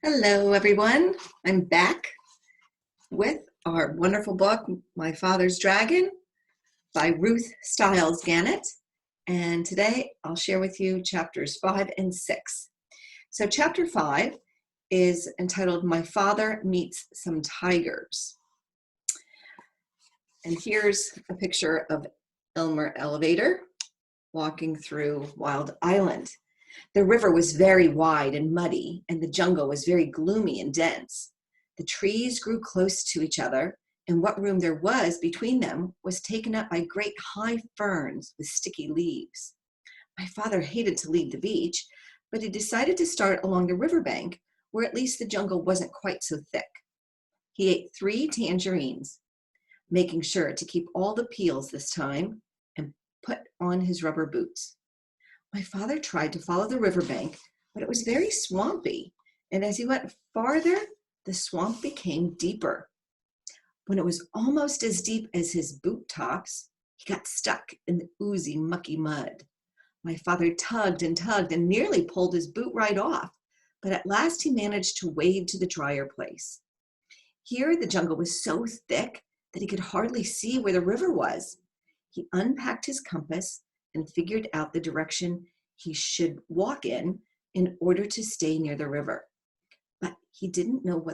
Hello, everyone. I'm back with our wonderful book, My Father's Dragon by Ruth Stiles Gannett. And today I'll share with you chapters 5 and 6. So chapter 5 is entitled My Father Meets Some Tigers. And here's a picture of Elmer Elevator walking through Wild Island. The river was very wide and muddy, and the jungle was very gloomy and dense. The trees grew close to each other, and what room there was between them was taken up by great high ferns with sticky leaves. My father hated to leave the beach, but he decided to start along the riverbank, where at least the jungle wasn't quite so thick. He ate 3 tangerines, making sure to keep all the peels this time, and put on his rubber boots. My father tried to follow the riverbank, but it was very swampy, and as he went farther, the swamp became deeper. When it was almost as deep as his boot tops, he got stuck in the oozy, mucky mud. My father tugged and nearly pulled his boot right off, but at last he managed to wade to the drier place. Here, the jungle was so thick that he could hardly see where the river was. He unpacked his compass and figured out the direction he should walk in order to stay near the river. But he didn't know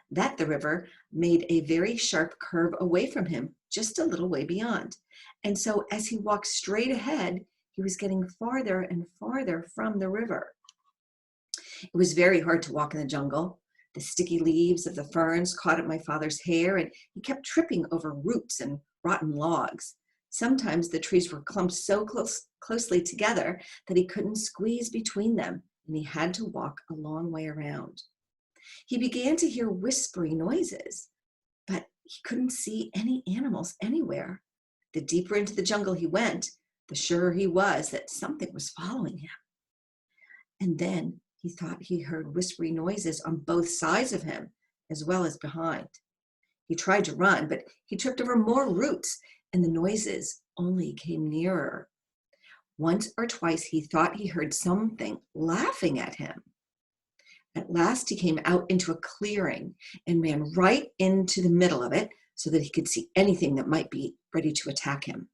that the river made a very sharp curve away from him, just a little way beyond. And so as he walked straight ahead, he was getting farther and farther from the river. It was very hard to walk in the jungle. The sticky leaves of the ferns caught at my father's hair, and he kept tripping over roots and rotten logs. Sometimes the trees were clumped so closely together that he couldn't squeeze between them, and he had to walk a long way around. He began to hear whispery noises, but he couldn't see any animals anywhere. The deeper into the jungle he went, the surer he was that something was following him. And then he thought he heard whispery noises on both sides of him, as well as behind. He tried to run, but he tripped over more roots, and the noises only came nearer. Once or twice he thought he heard something laughing at him. At last he came out into a clearing and ran right into the middle of it so that he could see anything that might be ready to attack him.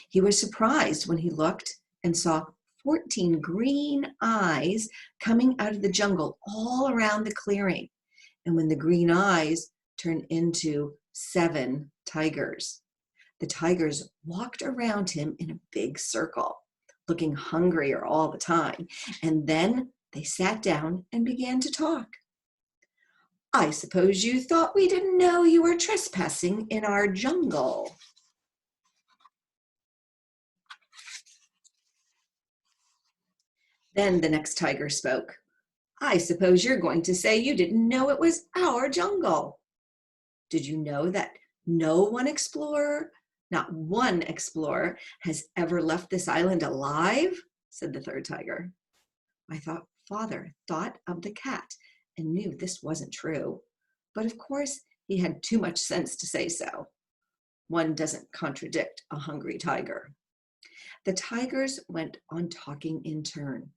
He was surprised when he looked and saw 14 green eyes coming out of the jungle all around the clearing. And when the green eyes turned into 7 tigers. The tigers walked around him in a big circle, looking hungrier all the time. And then they sat down and began to talk. "I suppose you thought we didn't know you were trespassing in our jungle." Then the next tiger spoke. "I suppose you're going to say you didn't know it was our jungle. Did you know that not one explorer has ever left this island alive?" said the third tiger. My father thought of the cat and knew this wasn't true. But of course, he had too much sense to say so. One doesn't contradict a hungry tiger. The tigers went on talking in turn.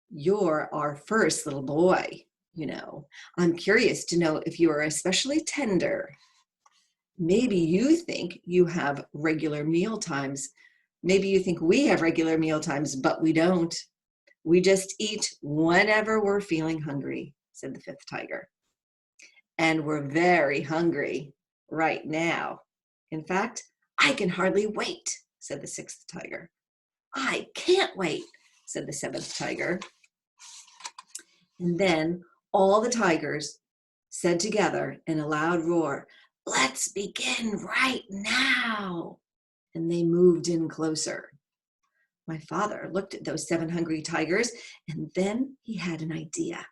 "You're our first little boy, you know. I'm curious to know if you are especially tender. Maybe you think you have regular meal times. Maybe you think we have regular meal times, but we don't. We just eat whenever we're feeling hungry," said the fifth tiger. "And we're very hungry right now. In fact, I can hardly wait," said the sixth tiger. "I can't wait," said the seventh tiger. And then all the tigers said together in a loud roar, "Let's begin right now." And they moved in closer. My father looked at those 7 hungry tigers, and then he had an idea.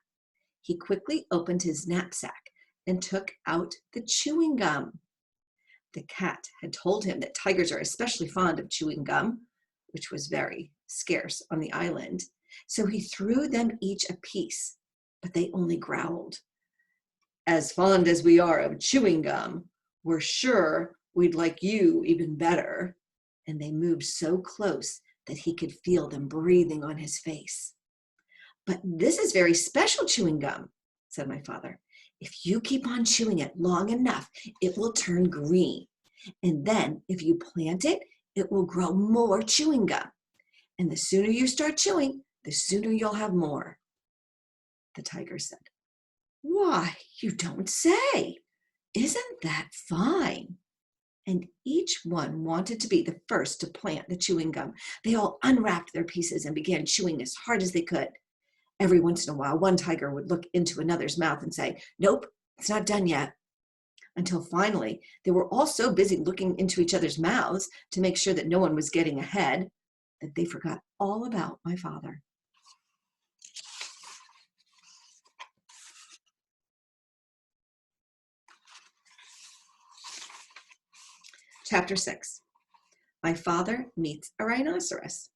He quickly opened his knapsack and took out the chewing gum. The cat had told him that tigers are especially fond of chewing gum, which was very scarce on the island. So he threw them each a piece, but they only growled. "As fond as we are of chewing gum, we're sure we'd like you even better." And they moved so close that he could feel them breathing on his face. But this is very special chewing gum, said my father. If you keep on chewing it long enough, it will turn green. And then if you plant it, it will grow more chewing gum. And the sooner you start chewing, the sooner you'll have more. The tiger said, Why, you don't say. Isn't that fine? And each one wanted to be the first to plant the chewing gum. They all unwrapped their pieces and began chewing as hard as they could. Every once in a while, one tiger would look into another's mouth and say, Nope, it's not done yet. Until finally, they were all so busy looking into each other's mouths to make sure that no one was getting ahead that they forgot all about my father. Chapter 6. My father meets a rhinoceros.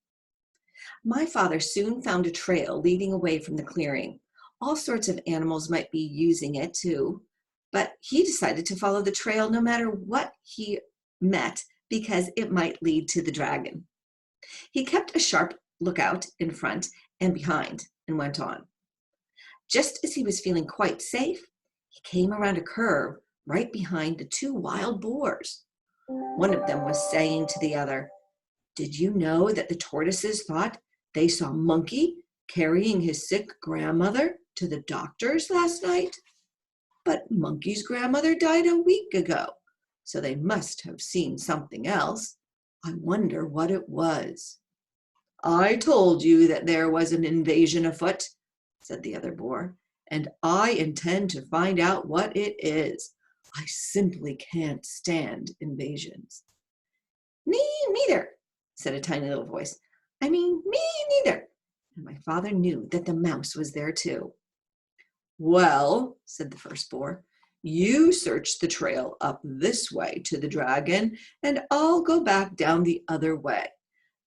My father soon found a trail leading away from the clearing. All sorts of animals might be using it too, but he decided to follow the trail no matter what he met because it might lead to the dragon. He kept a sharp lookout in front and behind and went on. Just as he was feeling quite safe, he came around a curve right behind the two wild boars. One of them was saying to the other, Did you know that the tortoises thought they saw Monkey carrying his sick grandmother to the doctor's last night? But Monkey's grandmother died a week ago, so they must have seen something else. I wonder what it was. I told you that there was an invasion afoot, said the other boar, and I intend to find out what it is. I simply can't stand invasions. Me neither, said a tiny little voice. Me neither. And my father knew that the mouse was there too. Well, said the first boar, you search the trail up this way to the dragon, and I'll go back down the other way,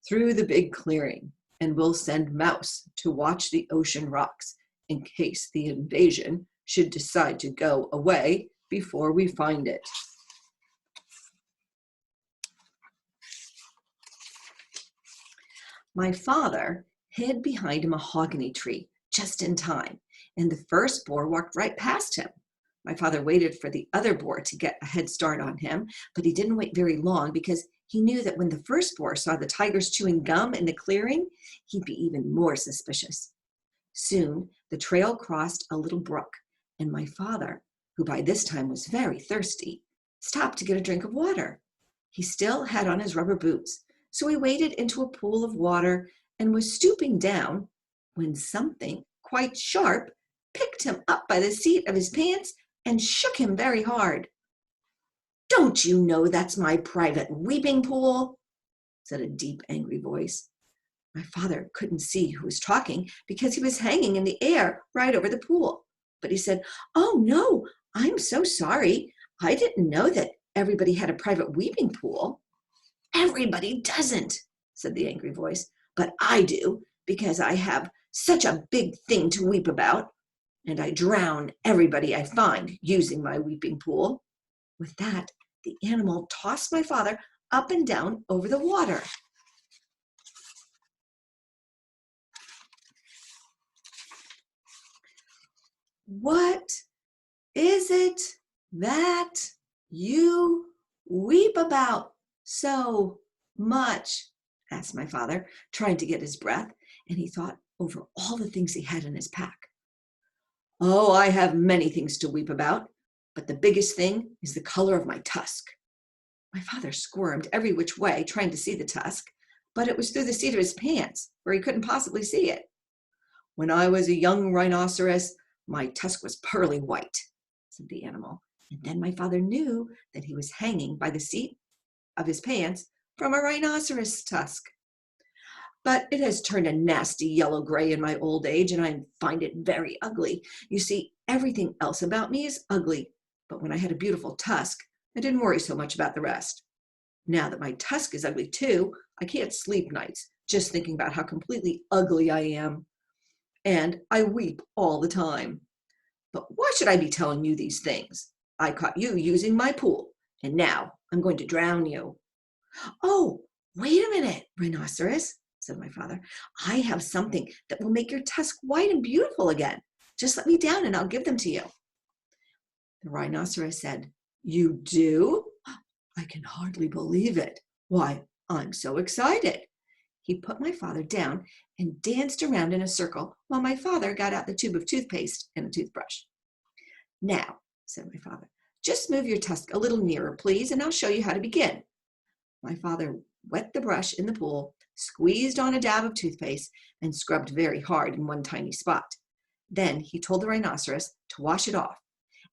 through the big clearing, and we'll send Mouse to watch the ocean rocks in case the invasion should decide to go away before we find it. My father hid behind a mahogany tree just in time, and the first boar walked right past him. My father waited for the other boar to get a head start on him, but he didn't wait very long because he knew that when the first boar saw the tigers chewing gum in the clearing, he'd be even more suspicious. Soon, the trail crossed a little brook, and my father, who by this time was very thirsty, stopped to get a drink of water. He still had on his rubber boots, so he waded into a pool of water and was stooping down when something quite sharp picked him up by the seat of his pants and shook him very hard. Don't you know that's my private weeping pool? Said a deep, angry voice. My father couldn't see who was talking because he was hanging in the air right over the pool. But he said, Oh, no, I'm so sorry. I didn't know that everybody had a private weeping pool. Everybody doesn't, said the angry voice, but I do because I have such a big thing to weep about, and I drown everybody I find using my weeping pool. With that, the animal tossed my father up and down over the water. What is it that you weep about so much? Asked my father, trying to get his breath, and he thought over all the things he had in his pack. Oh, I have many things to weep about, but the biggest thing is the color of my tusk. My father squirmed every which way, trying to see the tusk, but it was through the seat of his pants, where he couldn't possibly see it. When I was a young rhinoceros, my tusk was pearly white, said the animal. And then my father knew that he was hanging by the seat of his pants from a rhinoceros tusk. But it has turned a nasty yellow-gray in my old age, and I find it very ugly. You see, everything else about me is ugly, but when I had a beautiful tusk, I didn't worry so much about the rest. Now that my tusk is ugly too, I can't sleep nights just thinking about how completely ugly I am. And I weep all the time. But why should I be telling you these things? I caught you using my pool, and now I'm going to drown you. Oh, wait a minute, Rhinoceros, said my father. I have something that will make your tusk white and beautiful again. Just let me down and I'll give them to you. The rhinoceros said, You do? I can hardly believe it. Why, I'm so excited. He put my father down and danced around in a circle while my father got out the tube of toothpaste and a toothbrush. Now, said my father, just move your tusk a little nearer, please, and I'll show you how to begin. My father wet the brush in the pool, squeezed on a dab of toothpaste, and scrubbed very hard in one tiny spot. Then he told the rhinoceros to wash it off.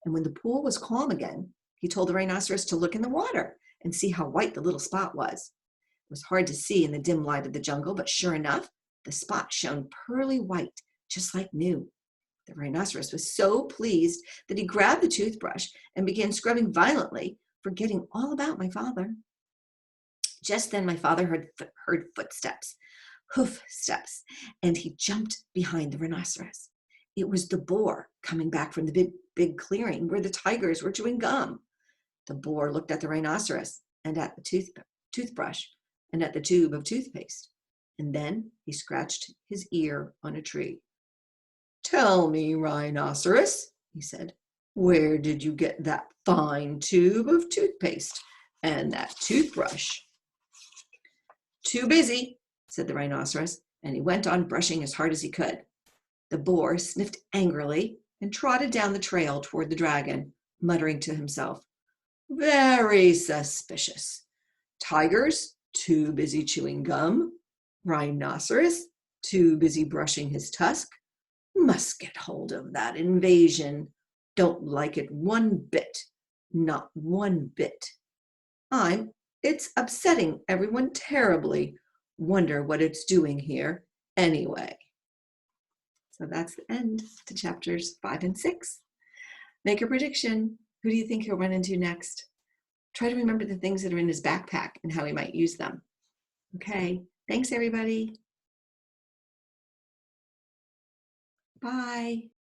And when the pool was calm again, he told the rhinoceros to look in the water and see how white the little spot was. It was hard to see in the dim light of the jungle, but sure enough, the spot shone pearly white, just like new. The rhinoceros was so pleased that he grabbed the toothbrush and began scrubbing violently, forgetting all about my father. Just then my father heard footsteps, hoof steps, and he jumped behind the rhinoceros. It was the boar coming back from the big clearing where the tigers were chewing gum. The boar looked at the rhinoceros and at the toothbrush and at the tube of toothpaste, and then he scratched his ear on a tree. Tell me, rhinoceros, he said, where did you get that fine tube of toothpaste and that toothbrush? Too busy, said the rhinoceros, and he went on brushing as hard as he could. The boar sniffed angrily and trotted down the trail toward the dragon, muttering to himself, Very suspicious. Tigers, too busy chewing gum. Rhinoceros, too busy brushing his tusk. Must get hold of that invasion. Don't like it one bit. Not one bit. It's upsetting everyone terribly. Wonder what it's doing here anyway. So that's the end to chapters 5 and 6. Make a prediction. Who do you think he'll run into next? Try to remember the things that are in his backpack and how he might use them. Okay, thanks everybody. Bye.